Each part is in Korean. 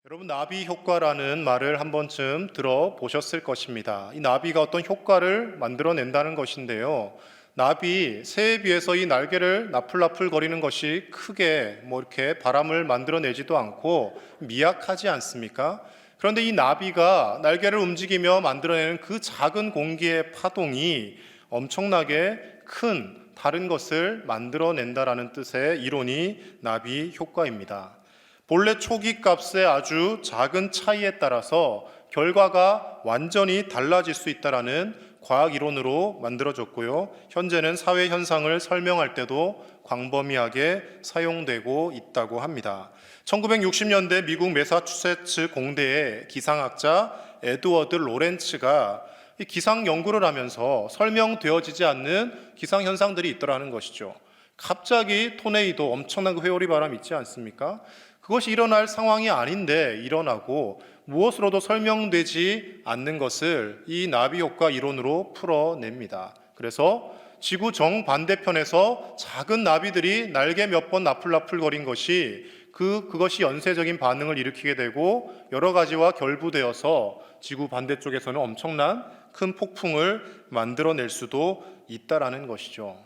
여러분, 나비 효과라는 말을 한 번쯤 들어보셨을 것입니다. 이 나비가 어떤 효과를 만들어낸다는 것인데요. 나비, 새에 비해서 이 날개를 나풀나풀 거리는 것이 크게 이렇게 바람을 만들어내지도 않고 미약하지 않습니까? 그런데 이 나비가 날개를 움직이며 만들어내는 그 작은 공기의 파동이 엄청나게 큰 다른 것을 만들어낸다라는 뜻의 이론이 나비 효과입니다. 본래 초기 값의 아주 작은 차이에 따라서 결과가 완전히 달라질 수 있다라는 과학 이론으로 만들어졌고요. 현재는 사회 현상을 설명할 때도 광범위하게 사용되고 있다고 합니다. 1960년대 미국 매사추세츠 공대의 기상학자 에드워드 로렌츠가 이 기상 연구를 하면서 설명되어지지 않는 기상 현상들이 있더라는 것이죠. 갑자기 토네이도, 엄청난 회오리 바람 있지 않습니까? 그것이 일어날 상황이 아닌데 일어나고 무엇으로도 설명되지 않는 것을 이 나비 효과 이론으로 풀어냅니다. 그래서 지구 정반대편에서 작은 나비들이 날개 몇 번 나풀나풀거린 것이 그것이 연쇄적인 반응을 일으키게 되고 여러 가지와 결부되어서 지구 반대쪽에서는 엄청난 큰 폭풍을 만들어낼 수도 있다라는 것이죠.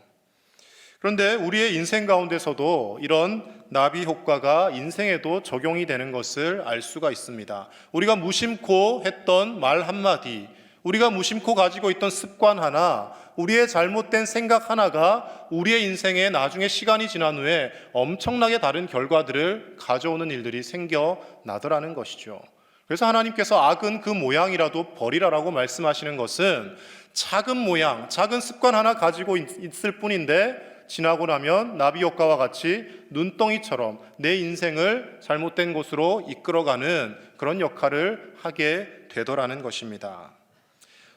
그런데 우리의 인생 가운데서도 이런 나비 효과가 인생에도 적용이 되는 것을 알 수가 있습니다. 우리가 무심코 했던 말 한마디, 우리가 무심코 가지고 있던 습관 하나, 우리의 잘못된 생각 하나가 우리의 인생에 나중에 시간이 지난 후에 엄청나게 다른 결과들을 가져오는 일들이 생겨나더라는 것이죠. 그래서 하나님께서 악은 그 모양이라도 버리라라고 말씀하시는 것은 작은 모양, 작은 습관 하나 가지고 있을 뿐인데 지나고 나면 나비 효과와 같이 눈덩이처럼 내 인생을 잘못된 곳으로 이끌어가는 그런 역할을 하게 되더라는 것입니다.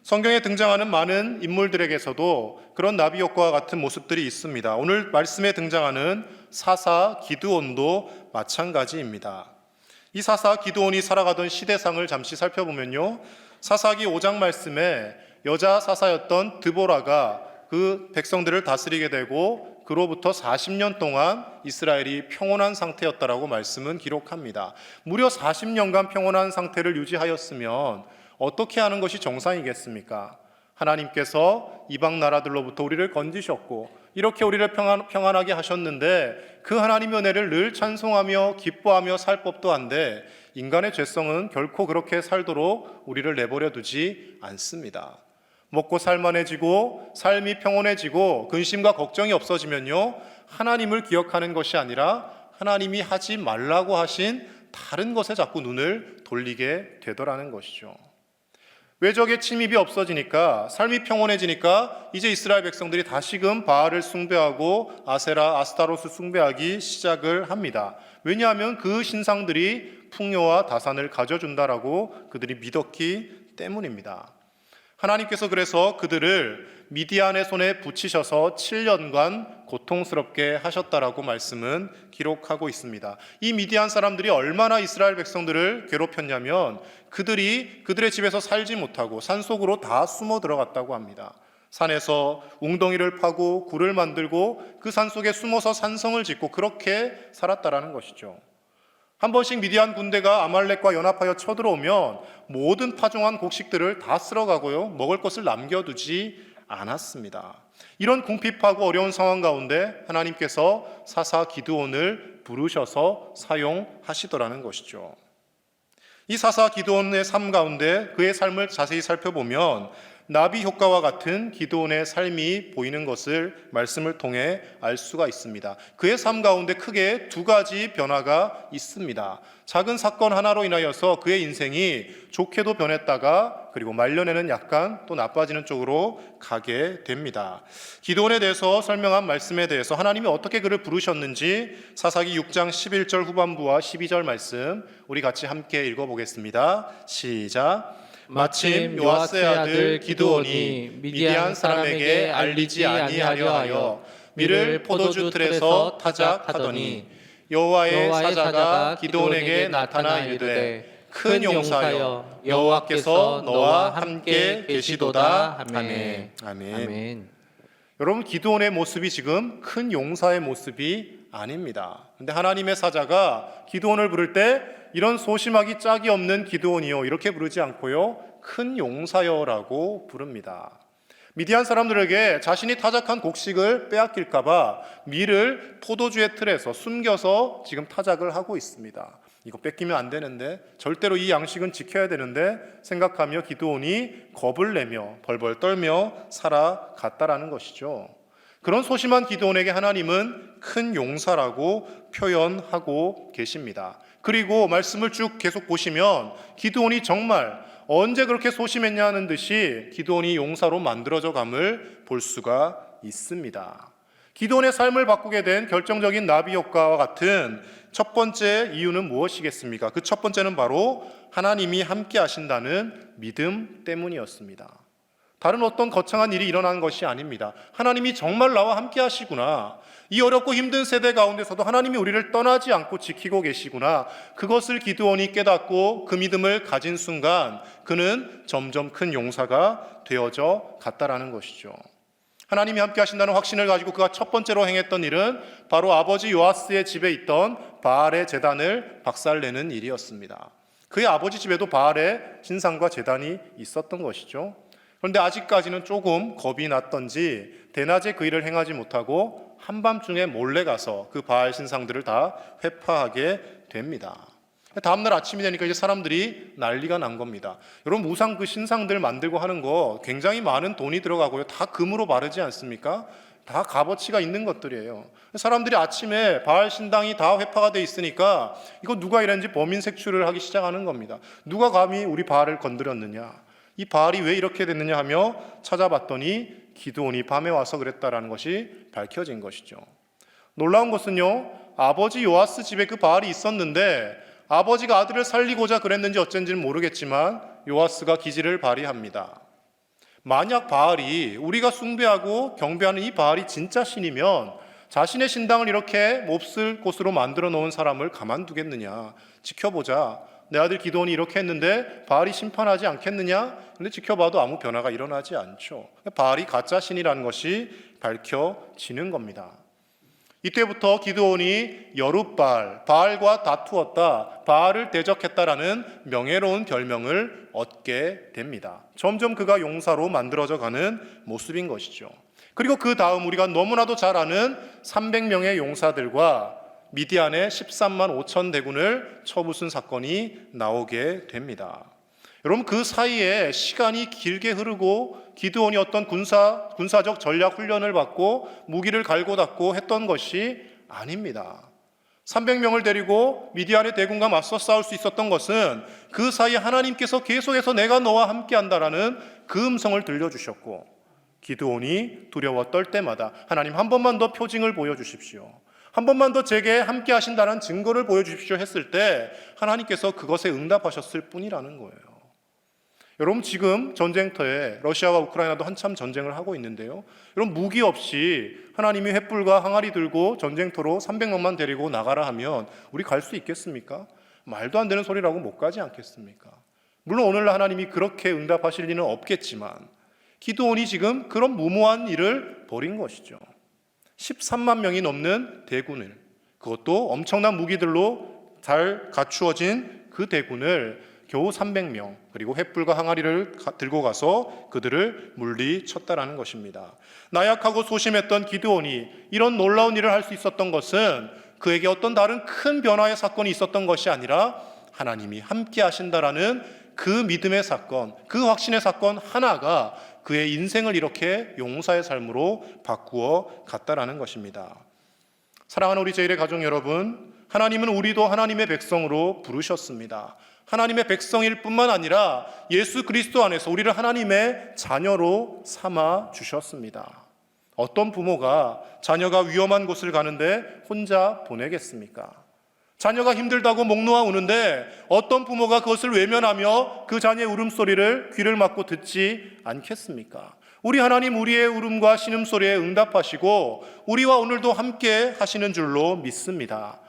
성경에 등장하는 많은 인물들에게서도 그런 나비 효과와 같은 모습들이 있습니다. 오늘 말씀에 등장하는 사사 기드온도 마찬가지입니다. 이 사사 기드온이 살아가던 시대상을 잠시 살펴보면요, 사사기 5장 말씀에 여자 사사였던 드보라가 그 백성들을 다스리게 되고 그로부터 40년 동안 이스라엘이 평온한 상태였다라고 말씀은 기록합니다. 무려 40년간 평온한 상태를 유지하였으면 어떻게 하는 것이 정상이겠습니까? 하나님께서 이방 나라들로부터 우리를 건지셨고 이렇게 우리를 평안하게 하셨는데 그 하나님의 은혜를 늘 찬송하며 기뻐하며 살 법도 한데 인간의 죄성은 결코 그렇게 살도록 우리를 내버려 두지 않습니다. 먹고 살만해지고 삶이 평온해지고 근심과 걱정이 없어지면요, 하나님을 기억하는 것이 아니라 하나님이 하지 말라고 하신 다른 것에 자꾸 눈을 돌리게 되더라는 것이죠. 외적의 침입이 없어지니까, 삶이 평온해지니까 이제 이스라엘 백성들이 다시금 바알을 숭배하고 아세라, 아스타롯을 숭배하기 시작을 합니다. 왜냐하면 그 신상들이 풍요와 다산을 가져준다라고 그들이 믿었기 때문입니다. 하나님께서 그래서 그들을 미디안의 손에 붙이셔서 7년간 고통스럽게 하셨다라고 말씀은 기록하고 있습니다. 이 미디안 사람들이 얼마나 이스라엘 백성들을 괴롭혔냐면 그들이 그들의 집에서 살지 못하고 산속으로 다 숨어 들어갔다고 합니다. 산에서 웅덩이를 파고 굴을 만들고 그 산속에 숨어서 산성을 짓고 그렇게 살았다라는 것이죠. 한 번씩 미디안 군대가 아말렉과 연합하여 쳐들어오면 모든 파종한 곡식들을 다 쓸어가고요, 먹을 것을 남겨두지 않았습니다. 이런 궁핍하고 어려운 상황 가운데 하나님께서 사사 기드온을 부르셔서 사용하시더라는 것이죠. 이 사사 기드온의 삶 가운데 그의 삶을 자세히 살펴보면 나비 효과와 같은 기드온의 삶이 보이는 것을 말씀을 통해 알 수가 있습니다. 그의 삶 가운데 크게 두 가지 변화가 있습니다. 작은 사건 하나로 인하여서 그의 인생이 좋게도 변했다가 그리고 말년에는 약간 또 나빠지는 쪽으로 가게 됩니다. 기드온에 대해서 설명한 말씀에 대해서 하나님이 어떻게 그를 부르셨는지 사사기 6장 11절 후반부와 12절 말씀 우리 같이 함께 읽어보겠습니다. 시작. 마침 요아스의 아들 기드온이 미디안 사람에게 알리지 아니하려 하여 밀을 포도주 틀에서 타작하더니 여호와의 사자가 기드온에게 나타나 이르되 큰 용사여 여호와께서 너와 함께 계시도다. 아멘. 아멘. 아멘. 여러분, 기드온의 모습이 지금 큰 용사의 모습이 아닙니다. 근데 하나님의 사자가 기드온을 부를 때 이런 소심하기 짝이 없는 기드온이요 이렇게 부르지 않고요, 큰 용사여라고 부릅니다. 미디안 사람들에게 자신이 타작한 곡식을 빼앗길까 봐 밀을 포도주의 틀에서 숨겨서 지금 타작을 하고 있습니다. 이거 뺏기면 안 되는데, 절대로 이 양식은 지켜야 되는데 생각하며 기드온이 겁을 내며 벌벌 떨며 살아갔다라는 것이죠. 그런 소심한 기드온에게 하나님은 큰 용사라고 표현하고 계십니다. 그리고 말씀을 쭉 계속 보시면 기드온이 정말 언제 그렇게 소심했냐 하는 듯이 기드온이 용사로 만들어져 감을 볼 수가 있습니다. 기드온의 삶을 바꾸게 된 결정적인 나비 효과와 같은 첫 번째 이유는 무엇이겠습니까? 그 첫 번째는 바로 하나님이 함께 하신다는 믿음 때문이었습니다. 다른 어떤 거창한 일이 일어난 것이 아닙니다. 하나님이 정말 나와 함께 하시구나, 이 어렵고 힘든 세대 가운데서도 하나님이 우리를 떠나지 않고 지키고 계시구나, 그것을 기드온이 깨닫고 그 믿음을 가진 순간 그는 점점 큰 용사가 되어져 갔다라는 것이죠. 하나님이 함께 하신다는 확신을 가지고 그가 첫 번째로 행했던 일은 바로 아버지 요아스의 집에 있던 바알의 제단을 박살내는 일이었습니다. 그의 아버지 집에도 바알의 신상과 제단이 있었던 것이죠. 그런데 아직까지는 조금 겁이 났던지 대낮에 그 일을 행하지 못하고 한밤중에 몰래 가서 그 바알 신상들을 다 회파하게 됩니다. 다음날 아침이 되니까 이제 사람들이 난리가 난 겁니다. 여러분, 우상 그 신상들 만들고 하는 거 굉장히 많은 돈이 들어가고요, 다 금으로 바르지 않습니까? 다 값어치가 있는 것들이에요. 사람들이 아침에 바알 신당이 다 회파가 돼 있으니까 이거 누가 이랬는지 범인 색출을 하기 시작하는 겁니다. 누가 감히 우리 바알을 건드렸느냐, 이 바알이 왜 이렇게 됐느냐 하며 찾아봤더니 기드온이 밤에 와서 그랬다라는 것이 밝혀진 것이죠. 놀라운 것은요, 아버지 요아스 집에 그 바알이 있었는데 아버지가 아들을 살리고자 그랬는지 어쩐지는 모르겠지만 요아스가 기지를 발휘합니다. 만약 바알이, 우리가 숭배하고 경배하는 이 바알이 진짜 신이면 자신의 신당을 이렇게 몹쓸 곳으로 만들어 놓은 사람을 가만두겠느냐, 지켜보자, 내 아들 기드온이 이렇게 했는데 바알이 심판하지 않겠느냐? 근데 지켜봐도 아무 변화가 일어나지 않죠. 바알이 가짜 신이라는 것이 밝혀지는 겁니다. 이때부터 기드온이 여룻바알, 바알과 다투었다, 바알을 대적했다라는 명예로운 별명을 얻게 됩니다. 점점 그가 용사로 만들어져 가는 모습인 것이죠. 그리고 그 다음 우리가 너무나도 잘 아는 300명의 용사들과 미디안의 13만 5천 대군을 쳐부순 사건이 나오게 됩니다. 여러분, 그 사이에 시간이 길게 흐르고 기드온이 어떤 군사적 전략 훈련을 받고 무기를 갈고 닦고 했던 것이 아닙니다. 300명을 데리고 미디안의 대군과 맞서 싸울 수 있었던 것은 그 사이에 하나님께서 계속해서 내가 너와 함께 한다라는 그 음성을 들려주셨고, 기드온이 두려워 떨 때마다 하나님 한 번만 더 표징을 보여주십시오, 한 번만 더 제게 함께 하신다는 증거를 보여주십시오 했을 때 하나님께서 그것에 응답하셨을 뿐이라는 거예요. 여러분, 지금 전쟁터에 러시아와 우크라이나도 한참 전쟁을 하고 있는데요, 여러분, 무기 없이 하나님이 횃불과 항아리 들고 전쟁터로 300명만 데리고 나가라 하면 우리 갈 수 있겠습니까? 말도 안 되는 소리라고 못 가지 않겠습니까? 물론 오늘날 하나님이 그렇게 응답하실 리는 없겠지만 기드온이 지금 그런 무모한 일을 벌인 것이죠. 13만 명이 넘는 대군을, 그것도 엄청난 무기들로 잘 갖추어진 그 대군을 겨우 300명, 그리고 횃불과 항아리를 들고 가서 그들을 물리쳤다라는 것입니다. 나약하고 소심했던 기드온이 이런 놀라운 일을 할 수 있었던 것은 그에게 어떤 다른 큰 변화의 사건이 있었던 것이 아니라 하나님이 함께 하신다라는 그 믿음의 사건, 그 확신의 사건 하나가 그의 인생을 이렇게 용사의 삶으로 바꾸어 갔다라는 것입니다. 사랑하는 우리 제1의 가족 여러분, 하나님은 우리도 하나님의 백성으로 부르셨습니다. 하나님의 백성일 뿐만 아니라 예수 그리스도 안에서 우리를 하나님의 자녀로 삼아 주셨습니다. 어떤 부모가 자녀가 위험한 곳을 가는데 혼자 보내겠습니까? 자녀가 힘들다고 목 놓아 우는데 어떤 부모가 그것을 외면하며 그 자녀의 울음소리를 귀를 막고 듣지 않겠습니까? 우리 하나님, 우리의 울음과 신음소리에 응답하시고 우리와 오늘도 함께 하시는 줄로 믿습니다.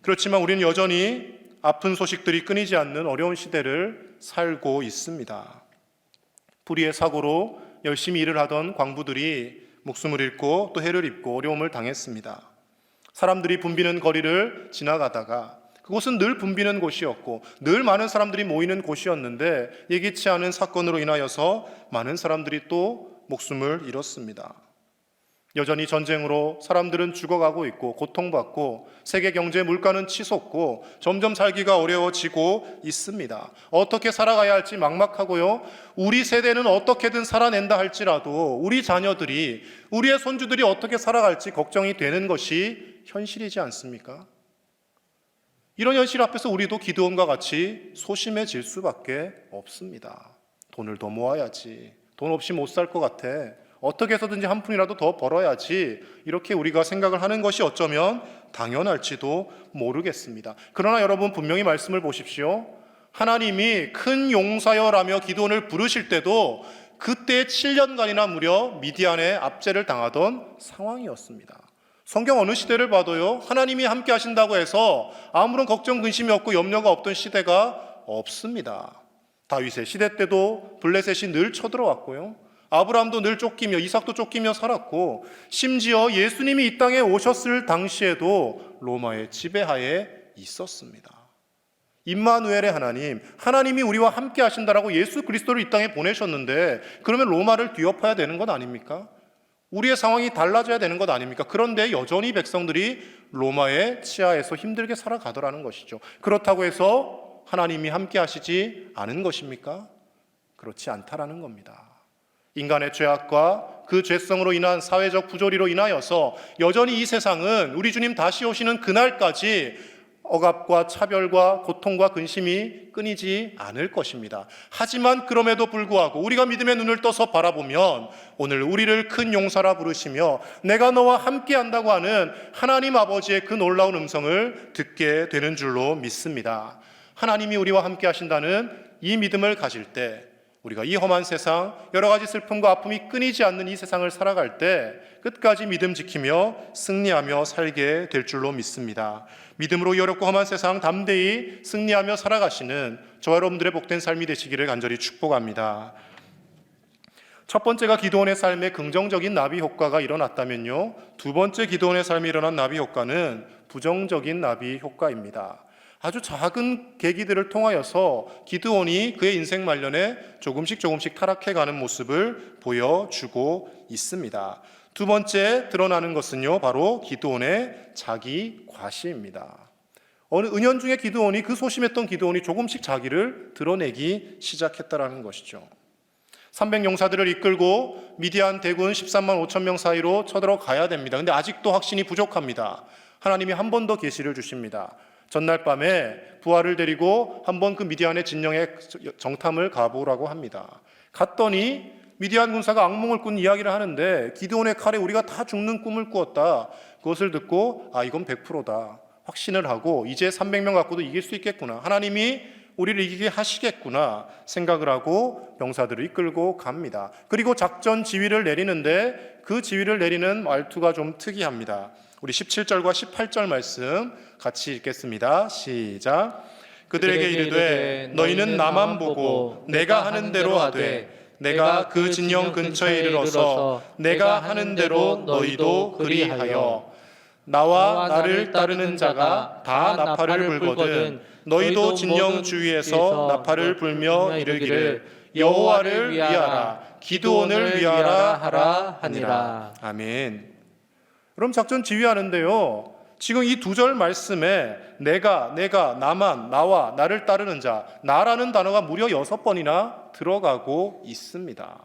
그렇지만 우리는 여전히 아픈 소식들이 끊이지 않는 어려운 시대를 살고 있습니다. 불의의 사고로 열심히 일을 하던 광부들이 목숨을 잃고 또 해를 입고 어려움을 당했습니다. 사람들이 붐비는 거리를 지나가다가 그곳은 늘 붐비는 곳이었고 늘 많은 사람들이 모이는 곳이었는데 예기치 않은 사건으로 인하여서 많은 사람들이 또 목숨을 잃었습니다. 여전히 전쟁으로 사람들은 죽어가고 있고 고통받고 세계 경제 물가는 치솟고 점점 살기가 어려워지고 있습니다. 어떻게 살아가야 할지 막막하고요. 우리 세대는 어떻게든 살아낸다 할지라도 우리 자녀들이, 우리의 손주들이 어떻게 살아갈지 걱정이 되는 것이 현실이지 않습니까? 이런 현실 앞에서 우리도 기드온과 같이 소심해질 수밖에 없습니다. 돈을 더 모아야지. 돈 없이 못 살 것 같아. 어떻게 해서든지 한 푼이라도 더 벌어야지. 이렇게 우리가 생각을 하는 것이 어쩌면 당연할지도 모르겠습니다. 그러나 여러분 분명히 말씀을 보십시오. 하나님이 큰 용사여라며 기드온을 부르실 때도 그때 7년간이나 무려 미디안의 압제를 당하던 상황이었습니다. 성경 어느 시대를 봐도요, 하나님이 함께 하신다고 해서 아무런 걱정 근심이 없고 염려가 없던 시대가 없습니다. 다윗의 시대 때도 블레셋이 늘 쳐들어왔고요, 아브라함도 늘 쫓기며 이삭도 쫓기며 살았고, 심지어 예수님이 이 땅에 오셨을 당시에도 로마의 지배하에 있었습니다. 임마누엘의 하나님, 하나님이 우리와 함께 하신다라고 예수 그리스도를 이 땅에 보내셨는데 그러면 로마를 뒤엎어야 되는 것 아닙니까? 우리의 상황이 달라져야 되는 것 아닙니까? 그런데 여전히 백성들이 로마의 치하에서 힘들게 살아가더라는 것이죠. 그렇다고 해서 하나님이 함께 하시지 않은 것입니까? 그렇지 않다라는 겁니다. 인간의 죄악과 그 죄성으로 인한 사회적 부조리로 인하여서 여전히 이 세상은 우리 주님 다시 오시는 그날까지 억압과 차별과 고통과 근심이 끊이지 않을 것입니다. 하지만 그럼에도 불구하고 우리가 믿음의 눈을 떠서 바라보면 오늘 우리를 큰 용사라 부르시며 내가 너와 함께 한다고 하는 하나님 아버지의 그 놀라운 음성을 듣게 되는 줄로 믿습니다. 하나님이 우리와 함께 하신다는 이 믿음을 가질 때 우리가 이 험한 세상, 여러 가지 슬픔과 아픔이 끊이지 않는 이 세상을 살아갈 때 끝까지 믿음 지키며 승리하며 살게 될 줄로 믿습니다. 믿음으로 이 어렵고 험한 세상 담대히 승리하며 살아가시는 저와 여러분들의 복된 삶이 되시기를 간절히 축복합니다. 첫 번째가 기드온의 삶에 긍정적인 나비 효과가 일어났다면요, 두 번째 기드온의 삶에 일어난 나비 효과는 부정적인 나비 효과입니다. 아주 작은 계기들을 통하여서 기드온이 그의 인생 말년에 조금씩 타락해가는 모습을 보여주고 있습니다. 두 번째 드러나는 것은요, 바로 기드온의 자기 과시입니다. 어느 은연중에 기드온이, 그 소심했던 기드온이 조금씩 자기를 드러내기 시작했다라는 것이죠. 300용사들을 이끌고 미디안 대군 13만 5천 명 사이로 쳐들어가야 됩니다. 근데 아직도 확신이 부족합니다. 하나님이 한 번 더 계시를 주십니다. 전날 밤에 부하를 데리고 한번 그 미디안의 진영에 정탐을 가보라고 합니다. 갔더니 미디안 군사가 악몽을 꾼 이야기를 하는데 기드온의 칼에 우리가 다 죽는 꿈을 꾸었다. 그것을 듣고 이건 100%다. 확신을 하고 이제 300명 갖고도 이길 수 있겠구나. 하나님이 우리를 이기게 하시겠구나 생각을 하고 병사들을 이끌고 갑니다. 그리고 작전 지휘를 내리는데 그 지휘를 내리는 말투가 좀 특이합니다. 우리 17절과 18절 말씀 같이 읽겠습니다. 시작. 그들에게 이르되 너희는 나만 보고 내가 하는 대로 하되 내가 그 진영 근처에 이르러서 내가 하는 대로 너희도 그리하여 나와 나를 따르는 자가 다 나팔을 불거든 너희도 진영 주위에서 나팔을 불며 이르기를 여호와를 위하라 기드온을 위하라 하라 하니라. 아멘. 그럼 작전 지휘하는데요, 지금 이 두 절 말씀에 내가, 나만, 나와, 나를 따르는 자, 나라는 단어가 무려 6번이나 들어가고 있습니다.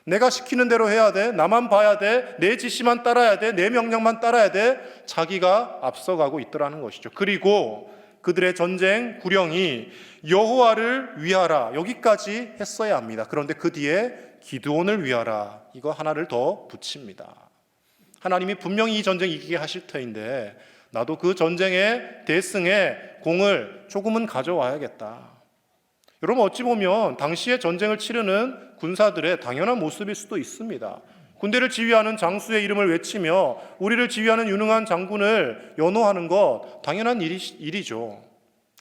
내가 시키는 대로 해야 돼, 나만 봐야 돼, 내 지시만 따라야 돼, 내 명령만 따라야 돼, 자기가 앞서가고 있더라는 것이죠. 그리고 그들의 전쟁 구령이 여호와를 위하라 여기까지 했어야 합니다. 그런데 그 뒤에 기드온을 위하라 이거 하나를 더 붙입니다. 하나님이 분명히 이 전쟁 이기게 하실 터인데 나도 그 전쟁의 대승의 공을 조금은 가져와야겠다. 여러분 어찌 보면 당시에 전쟁을 치르는 군사들의 당연한 모습일 수도 있습니다. 군대를 지휘하는 장수의 이름을 외치며 우리를 지휘하는 유능한 장군을 연호하는 것 당연한 일이죠.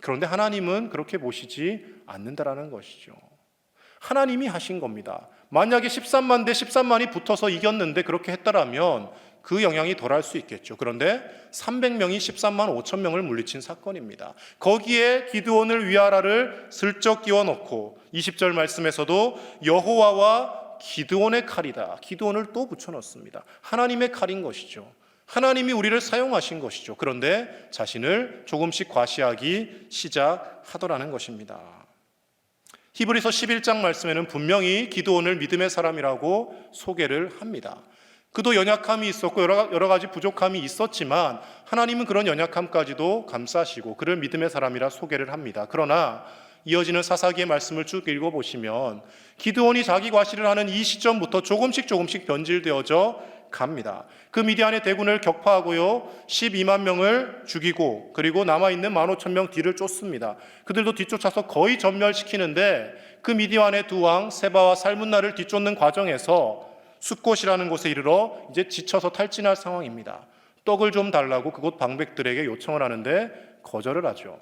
그런데 하나님은 그렇게 보시지 않는다라는 것이죠. 하나님이 하신 겁니다. 만약에 13만 대 13만이 붙어서 이겼는데 그렇게 했다라면 그 영향이 덜할 수 있겠죠. 그런데 300명이 13만 5천 명을 물리친 사건입니다. 거기에 기드온을 위하라를 슬쩍 끼워 넣고 20절 말씀에서도 여호와와 기드온의 칼이다. 기드온을 또 붙여 넣습니다. 하나님의 칼인 것이죠. 하나님이 우리를 사용하신 것이죠. 그런데 자신을 조금씩 과시하기 시작하더라는 것입니다. 히브리서 11장 말씀에는 분명히 기드온을 믿음의 사람이라고 소개를 합니다. 그도 연약함이 있었고 여러 가지 부족함이 있었지만 하나님은 그런 연약함까지도 감싸시고 그를 믿음의 사람이라 소개를 합니다. 그러나 이어지는 사사기의 말씀을 쭉 읽어보시면 기드온이 자기 과시를 하는 이 시점부터 조금씩 변질되어져 갑니다. 그 미디안의 대군을 격파하고요 12만 명을 죽이고 그리고 남아있는 15,000명 뒤를 쫓습니다. 그들도 뒤쫓아서 거의 전멸시키는데 그 미디안의 두 왕 세바와 살문나를 뒤쫓는 과정에서 숫곳이라는 곳에 이르러 이제 지쳐서 탈진할 상황입니다. 떡을 좀 달라고 그곳 방백들에게 요청을 하는데 거절을 하죠.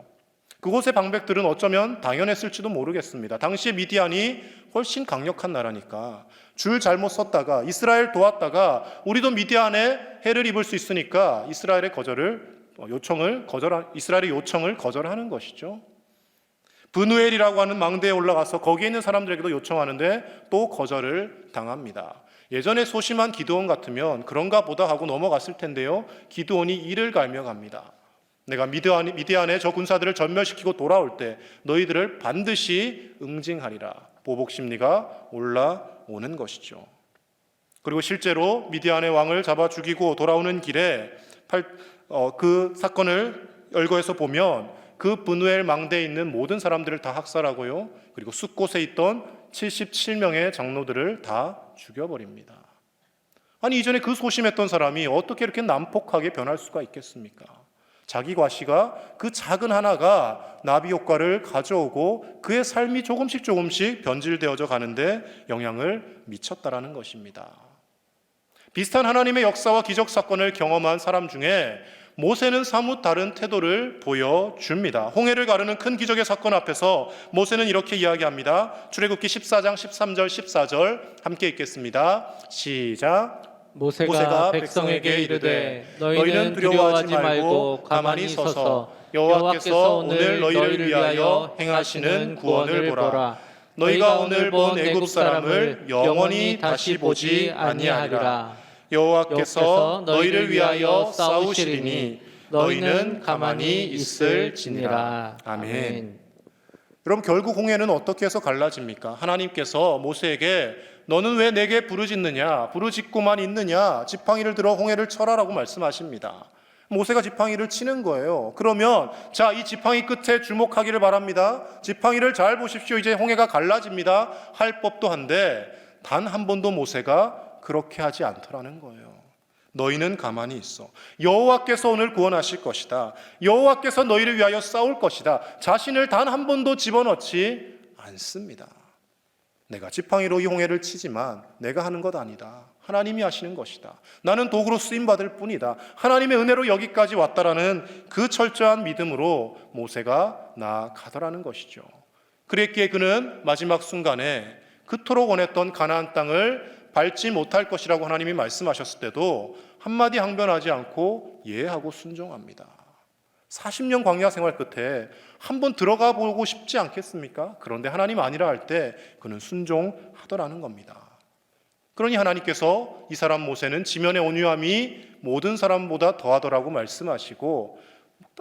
그곳의 방백들은 어쩌면 당연했을지도 모르겠습니다. 당시에 미디안이 훨씬 강력한 나라니까 줄 잘못 썼다가 이스라엘 도왔다가 우리도 미디안에 해를 입을 수 있으니까 이스라엘의 요청을 거절하는 것이죠. 브누엘이라고 하는 망대에 올라가서 거기에 있는 사람들에게도 요청하는데 또 거절을 당합니다. 예전에 소심한 기드온 같으면 그런가 보다 하고 넘어갔을 텐데요. 기드온이 이를 갈며 갑니다. 내가 미디안에 저 군사들을 전멸시키고 돌아올 때 너희들을 반드시 응징하리라. 보복 심리가 올라오는 것이죠. 그리고 실제로 미디안의 왕을 잡아 죽이고 돌아오는 길에 그 사건을 열거해서 보면 그 브누엘 망대에 있는 모든 사람들을 다 학살하고요. 그리고 숫곳에 있던 77명의 장로들을 다 죽여버립니다. 아니 이전에 그 소심했던 사람이 어떻게 이렇게 난폭하게 변할 수가 있겠습니까? 자기 과시가 그 작은 하나가 나비 효과를 가져오고 그의 삶이 조금씩 변질되어져 가는데 영향을 미쳤다라는 것입니다. 비슷한 하나님의 역사와 기적 사건을 경험한 사람 중에 모세는 사뭇 다른 태도를 보여줍니다. 홍해를 가르는 큰 기적의 사건 앞에서 모세는 이렇게 이야기합니다. 출애굽기 14장 13절 14절 함께 읽겠습니다. 시작. 모세가 백성에게 이르되 너희는 두려워하지 말고 가만히 서서 여호와께서 오늘 너희를 위하여 행하시는 구원을 보라. 너희가 오늘 본 애굽 사람을 영원히 다시 보지 아니하리라. 여호와께서 너희를 위하여 싸우시리니 너희는 가만히 있을지니라. 아멘. 여러분 결국 홍해는 어떻게 해서 갈라집니까? 하나님께서 모세에게 너는 왜 내게 부르짖느냐? 부르짖고만 있느냐? 지팡이를 들어 홍해를 쳐라라고 말씀하십니다. 모세가 지팡이를 치는 거예요. 그러면 자, 이 지팡이 끝에 주목하기를 바랍니다. 지팡이를 잘 보십시오. 이제 홍해가 갈라집니다. 할 법도 한데 단 한 번도 모세가 그렇게 하지 않더라는 거예요. 너희는 가만히 있어. 여호와께서 오늘 구원하실 것이다. 여호와께서 너희를 위하여 싸울 것이다. 자신을 단 한 번도 집어넣지 않습니다. 내가 지팡이로 이 홍해를 치지만 내가 하는 것 아니다. 하나님이 하시는 것이다. 나는 도구로 쓰임받을 뿐이다. 하나님의 은혜로 여기까지 왔다라는 그 철저한 믿음으로 모세가 나아가더라는 것이죠. 그랬기에 그는 마지막 순간에 그토록 원했던 가나안 땅을 밟지 못할 것이라고 하나님이 말씀하셨을 때도 한마디 항변하지 않고 예하고 순종합니다. 40년 광야 생활 끝에 한번 들어가 보고 싶지 않겠습니까? 그런데 하나님 아니라 할 때 그는 순종하더라는 겁니다. 그러니 하나님께서 이 사람 모세는 지면의 온유함이 모든 사람보다 더하더라고 말씀하시고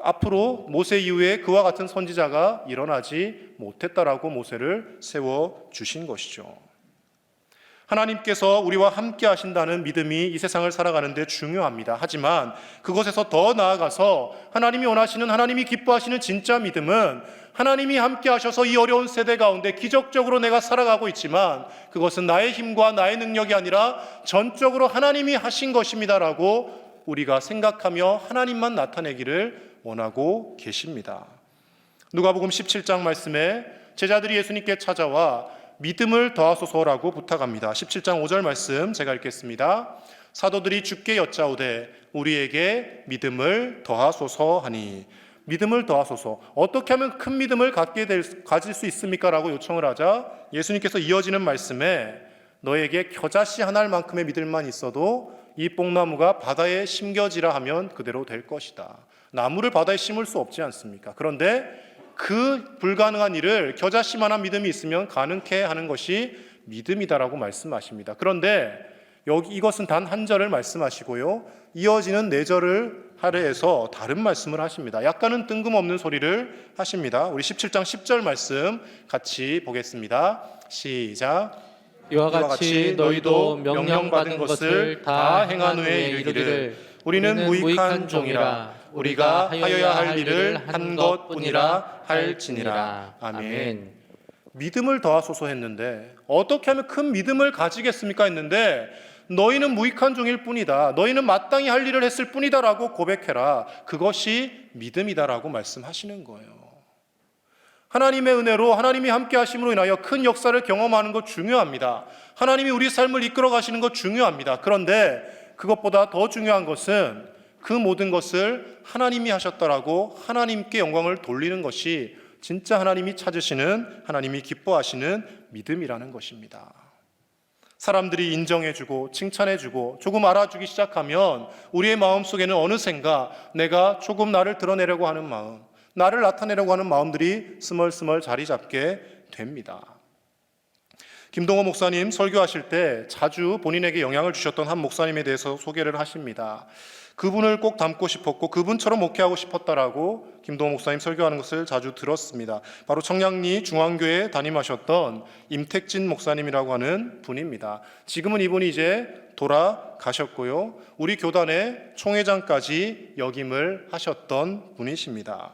앞으로 모세 이후에 그와 같은 선지자가 일어나지 못했다라고 모세를 세워주신 것이죠. 하나님께서 우리와 함께 하신다는 믿음이 이 세상을 살아가는 데 중요합니다. 하지만 그것에서 더 나아가서 하나님이 원하시는, 하나님이 기뻐하시는 진짜 믿음은 하나님이 함께 하셔서 이 어려운 세대 가운데 기적적으로 내가 살아가고 있지만 그것은 나의 힘과 나의 능력이 아니라 전적으로 하나님이 하신 것입니다라고 우리가 생각하며 하나님만 나타내기를 원하고 계십니다. 누가복음 17장 말씀에 제자들이 예수님께 찾아와 믿음을 더하소서라고 부탁합니다. 17장 5절 말씀 제가 읽겠습니다. 사도들이 주께 여짜오되 우리에게 믿음을 더하소서 하니. 믿음을 더하소서. 어떻게 하면 큰 믿음을 가질 수 있습니까? 라고 요청을 하자 예수님께서 이어지는 말씀에 너에게 겨자씨 한 알만큼의 믿음만 있어도 이 뽕나무가 바다에 심겨지라 하면 그대로 될 것이다. 나무를 바다에 심을 수 없지 않습니까? 그런데 그 불가능한 일을 겨자씨만한 믿음이 있으면 가능케 하는 것이 믿음이다라고 말씀하십니다. 그런데 여기 이것은 단 한 절을 말씀하시고요, 이어지는 네 절을 할애해서 다른 말씀을 하십니다. 약간은 뜬금없는 소리를 하십니다. 우리 17장 10절 말씀 같이 보겠습니다. 시작. 이와 같이 너희도 명령받은 것을 다 행한 후에 이르기를 우리는 무익한 종이라 우리가 하여야 할 일을 한 것뿐이라 할지니라. 아멘. 믿음을 더하소서 했는데 어떻게 하면 큰 믿음을 가지겠습니까 했는데 너희는 무익한 종일 뿐이다. 너희는 마땅히 할 일을 했을 뿐이다라고 고백해라. 그것이 믿음이다라고 말씀하시는 거예요. 하나님의 은혜로 하나님이 함께 하심으로 인하여 큰 역사를 경험하는 것 중요합니다. 하나님이 우리 삶을 이끌어 가시는 것 중요합니다. 그런데 그것보다 더 중요한 것은 그 모든 것을 하나님이 하셨다라고 하나님께 영광을 돌리는 것이 진짜 하나님이 찾으시는, 하나님이 기뻐하시는 믿음이라는 것입니다. 사람들이 인정해주고 칭찬해주고 조금 알아주기 시작하면 우리의 마음속에는 어느샌가 내가 조금 나를 드러내려고 하는 마음, 나를 나타내려고 하는 마음들이 스멀스멀 자리 잡게 됩니다. 김동호 목사님 설교하실 때 자주 본인에게 영향을 주셨던 한 목사님에 대해서 소개를 하십니다. 그분을 꼭 닮고 싶었고 그분처럼 목회하고 싶었다라고 김동호 목사님 설교하는 것을 자주 들었습니다. 바로 청량리 중앙교회에 담임하셨던 임택진 목사님이라고 하는 분입니다. 지금은 이분이 이제 돌아가셨고요, 우리 교단의 총회장까지 역임을 하셨던 분이십니다.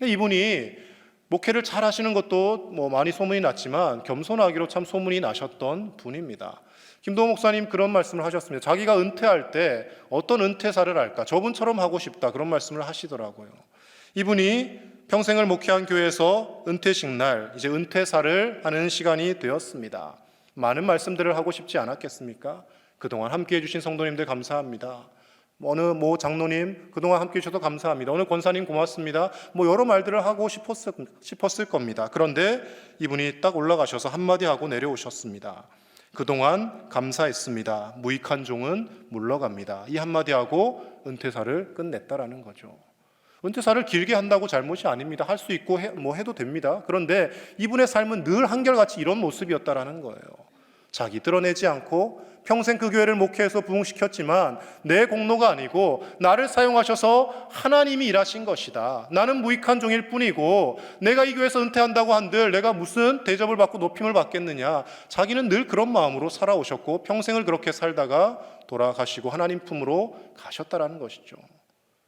이분이 목회를 잘 하시는 것도 많이 소문이 났지만 겸손하기로 참 소문이 나셨던 분입니다. 김동호 목사님 그런 말씀을 하셨습니다. 자기가 은퇴할 때 어떤 은퇴사를 할까, 저분처럼 하고 싶다, 그런 말씀을 하시더라고요. 이분이 평생을 목회한 교회에서 은퇴식 날 이제 은퇴사를 하는 시간이 되었습니다. 많은 말씀들을 하고 싶지 않았겠습니까? 그동안 함께해 주신 성도님들 감사합니다. 어느 장로님 그동안 함께해 주셔서 감사합니다. 어느 권사님 고맙습니다. 여러 말들을 하고 싶었을 겁니다. 그런데 이분이 딱 올라가셔서 한마디 하고 내려오셨습니다. 그동안 감사했습니다. 무익한 종은 물러갑니다. 이 한마디 하고 은퇴사를 끝냈다라는 거죠. 은퇴사를 길게 한다고 잘못이 아닙니다. 할 수 있고 해도 됩니다. 그런데 이분의 삶은 늘 한결같이 이런 모습이었다라는 거예요. 자기 드러내지 않고 평생 그 교회를 목회해서 부흥시켰지만 내 공로가 아니고 나를 사용하셔서 하나님이 일하신 것이다. 나는 무익한 종일 뿐이고 내가 이 교회에서 은퇴한다고 한들 내가 무슨 대접을 받고 높임을 받겠느냐. 자기는 늘 그런 마음으로 살아오셨고 평생을 그렇게 살다가 돌아가시고 하나님 품으로 가셨다라는 것이죠.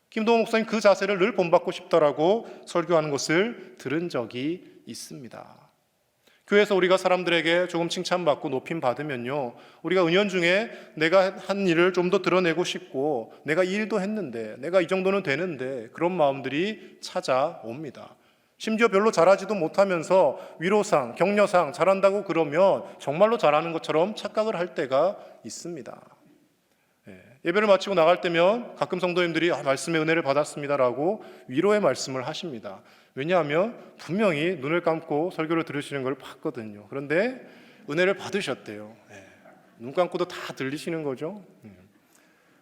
김동호 목사님 그 자세를 늘 본받고 싶다라고 설교하는 것을 들은 적이 있습니다. 교회에서 우리가 사람들에게 조금 칭찬받고 높임 받으면요, 우리가 은연중에 내가 한 일을 좀 더 드러내고 싶고 내가 이 일도 했는데 내가 이 정도는 되는데 그런 마음들이 찾아옵니다. 심지어 별로 잘하지도 못하면서 위로상, 격려상 잘한다고 그러면 정말로 잘하는 것처럼 착각을 할 때가 있습니다. 예배를 마치고 나갈 때면 가끔 성도님들이 말씀의 은혜를 받았습니다라고 위로의 말씀을 하십니다. 왜냐하면 분명히 눈을 감고 설교를 들으시는 걸 봤거든요. 그런데 은혜를 받으셨대요. 눈 감고도 다 들리시는 거죠.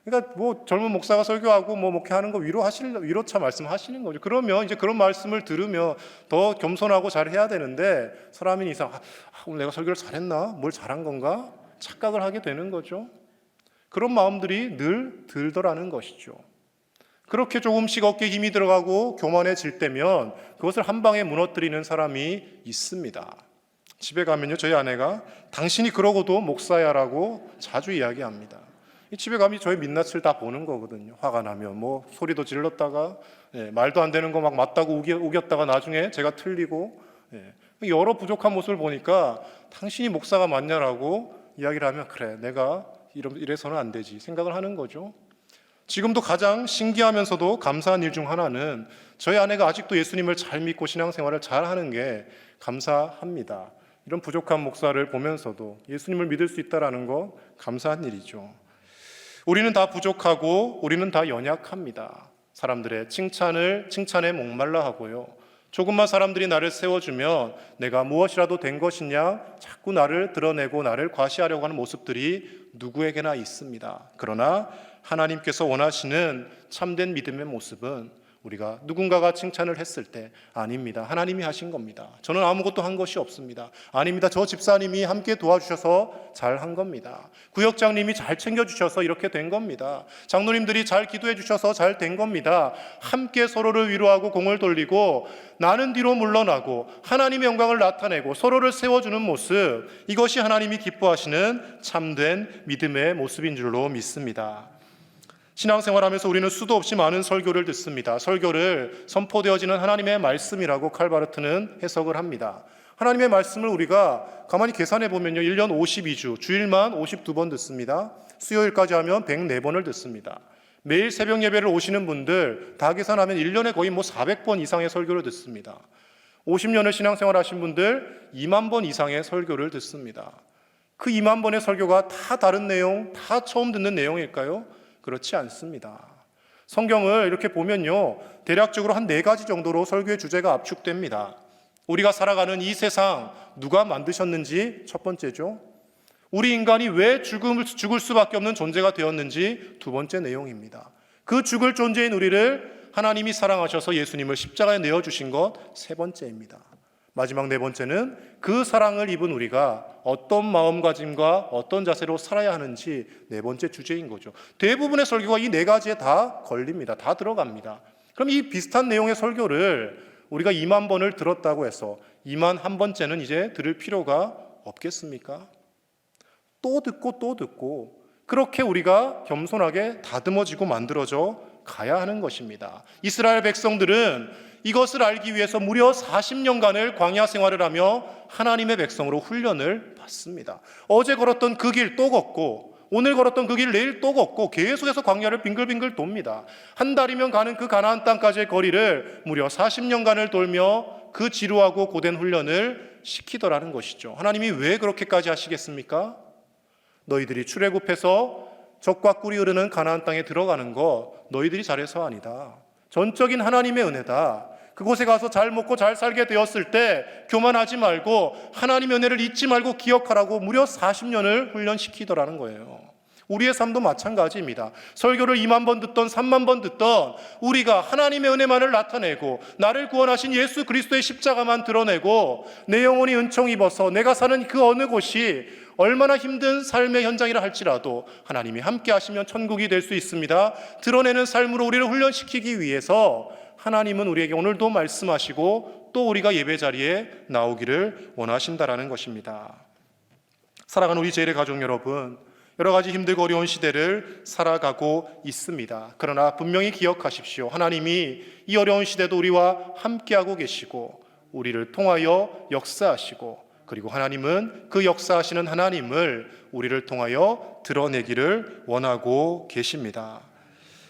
그러니까 젊은 목사가 설교하고 목회하는 거 위로차 말씀하시는 거죠. 그러면 이제 그런 말씀을 들으면 더 겸손하고 잘 해야 되는데 사람인 이상 오늘 내가 설교를 잘했나? 뭘 잘한 건가? 착각을 하게 되는 거죠. 그런 마음들이 늘 들더라는 것이죠. 그렇게 조금씩 어깨에 힘이 들어가고 교만해질 때면 그것을 한 방에 무너뜨리는 사람이 있습니다. 집에 가면요, 저희 아내가 당신이 그러고도 목사야라고 자주 이야기합니다. 집에 가면 저희 민낯을 다 보는 거거든요. 화가 나면 소리도 질렀다가 말도 안 되는 거 막 맞다고 우겼다가 나중에 제가 틀리고 여러 부족한 모습을 보니까 당신이 목사가 맞냐라고 이야기를 하면 그래, 내가 이래서는 안 되지 생각을 하는 거죠. 지금도 가장 신기하면서도 감사한 일 중 하나는 저희 아내가 아직도 예수님을 잘 믿고 신앙생활을 잘 하는 게 감사합니다. 이런 부족한 목사를 보면서도 예수님을 믿을 수 있다는 거 감사한 일이죠. 우리는 다 부족하고 우리는 다 연약합니다. 사람들의 칭찬에 목말라 하고요, 조금만 사람들이 나를 세워주면 내가 무엇이라도 된 것이냐 자꾸 나를 드러내고 나를 과시하려고 하는 모습들이 누구에게나 있습니다. 그러나 하나님께서 원하시는 참된 믿음의 모습은 우리가 누군가가 칭찬을 했을 때 아닙니다. 하나님이 하신 겁니다. 저는 아무것도 한 것이 없습니다. 아닙니다. 저 집사님이 함께 도와주셔서 잘 한 겁니다. 구역장님이 잘 챙겨주셔서 이렇게 된 겁니다. 장로님들이 잘 기도해 주셔서 잘 된 겁니다. 함께 서로를 위로하고 공을 돌리고 나는 뒤로 물러나고 하나님의 영광을 나타내고 서로를 세워주는 모습, 이것이 하나님이 기뻐하시는 참된 믿음의 모습인 줄로 믿습니다. 신앙생활하면서 우리는 수도 없이 많은 설교를 듣습니다. 설교를 선포되어지는 하나님의 말씀이라고 칼바르트는 해석을 합니다. 하나님의 말씀을 우리가 가만히 계산해 보면요, 1년 52주, 주일만 52번 듣습니다. 수요일까지 하면 104번을 듣습니다. 매일 새벽 예배를 오시는 분들 다 계산하면 1년에 거의 400번 이상의 설교를 듣습니다. 50년을 신앙생활 하신 분들 2만 번 이상의 설교를 듣습니다. 그 2만 번의 설교가 다 다른 내용, 다 처음 듣는 내용일까요? 그렇지 않습니다. 성경을 이렇게 보면요, 대략적으로 한 4가지 정도로 설교의 주제가 압축됩니다. 우리가 살아가는 이 세상 누가 만드셨는지 첫 번째죠. 우리 인간이 왜 죽을 수밖에 없는 존재가 되었는지 두 번째 내용입니다. 그 죽을 존재인 우리를 하나님이 사랑하셔서 예수님을 십자가에 내어주신 것 세 번째입니다. 마지막 네 번째는 그 사랑을 입은 우리가 어떤 마음가짐과 어떤 자세로 살아야 하는지 네 번째 주제인 거죠. 대부분의 설교가 이 4가지에 다 걸립니다. 다 들어갑니다. 그럼 이 비슷한 내용의 설교를 우리가 2만 번을 들었다고 해서 2만 1번째는 이제 들을 필요가 없겠습니까? 또 듣고 또 듣고 그렇게 우리가 겸손하게 다듬어지고 만들어져 가야 하는 것입니다. 이스라엘 백성들은 이것을 알기 위해서 무려 40년간을 광야 생활을 하며 하나님의 백성으로 훈련을 받습니다. 어제 걸었던 그 길 또 걷고 오늘 걸었던 그 길 내일 또 걷고 계속해서 광야를 빙글빙글 돕니다. 한 달이면 가는 그 가나안 땅까지의 거리를 무려 40년간을 돌며 그 지루하고 고된 훈련을 시키더라는 것이죠. 하나님이 왜 그렇게까지 하시겠습니까? 너희들이 출애굽해서 젖과 꿀이 흐르는 가나안 땅에 들어가는 거 너희들이 잘해서 아니다. 전적인 하나님의 은혜다. 그곳에 가서 잘 먹고 잘 살게 되었을 때 교만하지 말고 하나님의 은혜를 잊지 말고 기억하라고 무려 40년을 훈련시키더라는 거예요. 우리의 삶도 마찬가지입니다. 설교를 2만 번 듣던 3만 번 듣던 우리가 하나님의 은혜만을 나타내고 나를 구원하신 예수 그리스도의 십자가만 드러내고 내 영혼이 은총 입어서 내가 사는 그 어느 곳이 얼마나 힘든 삶의 현장이라 할지라도 하나님이 함께 하시면 천국이 될 수 있습니다. 드러내는 삶으로 우리를 훈련시키기 위해서 하나님은 우리에게 오늘도 말씀하시고 또 우리가 예배 자리에 나오기를 원하신다라는 것입니다. 사랑하는 우리 제일의 가족 여러분, 여러 가지 힘들고 어려운 시대를 살아가고 있습니다. 그러나 분명히 기억하십시오. 하나님이 이 어려운 시대도 우리와 함께하고 계시고 우리를 통하여 역사하시고 그리고 하나님은 그 역사하시는 하나님을 우리를 통하여 드러내기를 원하고 계십니다.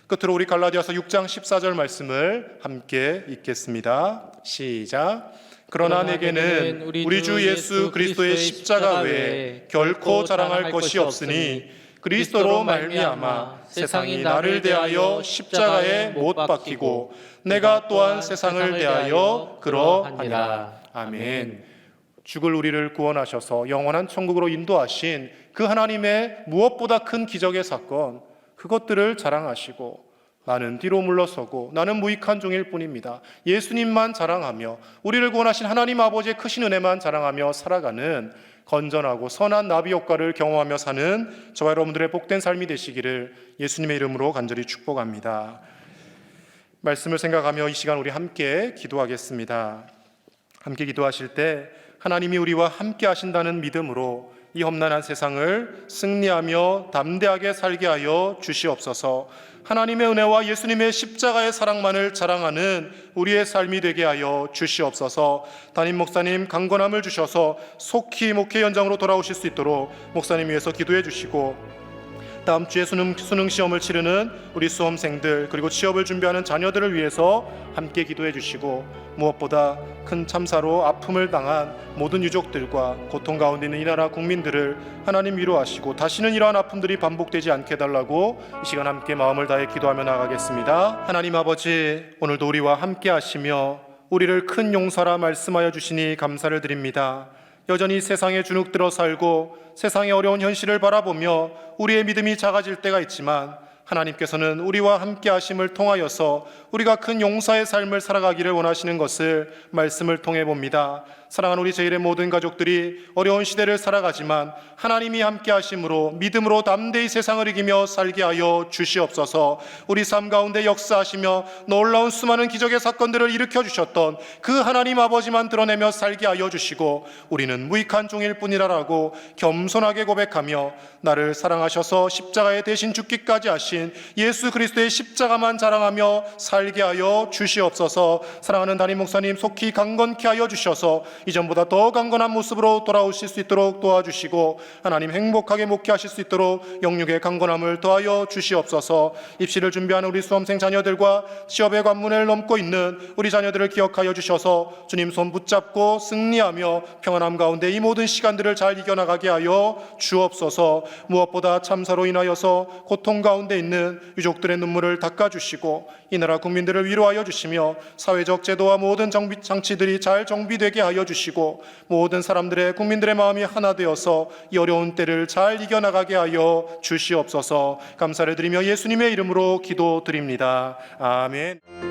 끝으로 우리 갈라디아서 6장 14절 말씀을 함께 읽겠습니다. 시작. 그러나 내게는 우리 주 예수 그리스도의 십자가 외에 결코 자랑할 것이 없으니 그리스도로 말미암아 세상이 나를 대하여 십자가에 못 박히고 내가 또한 세상을 대하여 그러하니라. 아멘. 죽을 우리를 구원하셔서 영원한 천국으로 인도하신 그 하나님의 무엇보다 큰 기적의 사건, 그것들을 자랑하시고 나는 뒤로 물러서고 나는 무익한 종일 뿐입니다. 예수님만 자랑하며 우리를 구원하신 하나님 아버지의 크신 은혜만 자랑하며 살아가는 건전하고 선한 나비 효과를 경험하며 사는 저와 여러분들의 복된 삶이 되시기를 예수님의 이름으로 간절히 축복합니다. 말씀을 생각하며 이 시간 우리 함께 기도하겠습니다. 함께 기도하실 때 하나님이 우리와 함께 하신다는 믿음으로 이 험난한 세상을 승리하며 담대하게 살게 하여 주시옵소서. 하나님의 은혜와 예수님의 십자가의 사랑만을 자랑하는 우리의 삶이 되게 하여 주시옵소서. 담임 목사님 강건함을 주셔서 속히 목회 현장으로 돌아오실 수 있도록 목사님 위해서 기도해 주시고 다음 주에 수능 시험을 치르는 우리 수험생들 그리고 취업을 준비하는 자녀들을 위해서 함께 기도해 주시고 무엇보다 큰 참사로 아픔을 당한 모든 유족들과 고통 가운데 있는 이 나라 국민들을 하나님 위로하시고 다시는 이러한 아픔들이 반복되지 않게 해달라고 이 시간 함께 마음을 다해 기도하며 나가겠습니다. 하나님 아버지, 오늘도 우리와 함께 하시며 우리를 큰 용사라 말씀하여 주시니 감사를 드립니다. 여전히 세상에 주눅들어 살고 세상의 어려운 현실을 바라보며 우리의 믿음이 작아질 때가 있지만 하나님께서는 우리와 함께 하심을 통하여서 우리가 큰 용사의 삶을 살아가기를 원하시는 것을 말씀을 통해 봅니다. 사랑하는 우리 제1의 모든 가족들이 어려운 시대를 살아가지만 하나님이 함께 하심으로 믿음으로 담대히 세상을 이기며 살게 하여 주시옵소서. 우리 삶 가운데 역사하시며 놀라운 수많은 기적의 사건들을 일으켜 주셨던 그 하나님 아버지만 드러내며 살게 하여 주시고 우리는 무익한 종일 뿐이라라고 겸손하게 고백하며 나를 사랑하셔서 십자가에 대신 죽기까지 하신 예수 그리스도의 십자가만 자랑하며 살게 하여 주시옵소서. 사랑하는 담임 목사님 속히 강건케 하여 주셔서 이전보다 더 강건한 모습으로 돌아오실 수 있도록 도와주시고 하나님 행복하게 목회하실 수 있도록 영육의 강건함을 더하여 주시옵소서. 입시를 준비하는 우리 수험생 자녀들과 취업의 관문을 넘고 있는 우리 자녀들을 기억하여 주셔서 주님 손 붙잡고 승리하며 평안함 가운데 이 모든 시간들을 잘 이겨나가게 하여 주옵소서. 무엇보다 참사로 인하여서 고통 가운데 있는 유족들의 눈물을 닦아주시고 이 나라 국민들을 위로하여 주시며 사회적 제도와 모든 장치들이 잘 정비되게 하여 주시고 모든 사람들의 국민들의 마음이 하나 되어서 이 어려운 때를 잘 이겨나가게 하여 주시옵소서. 감사를 드리며 예수님의 이름으로 기도드립니다. 아멘.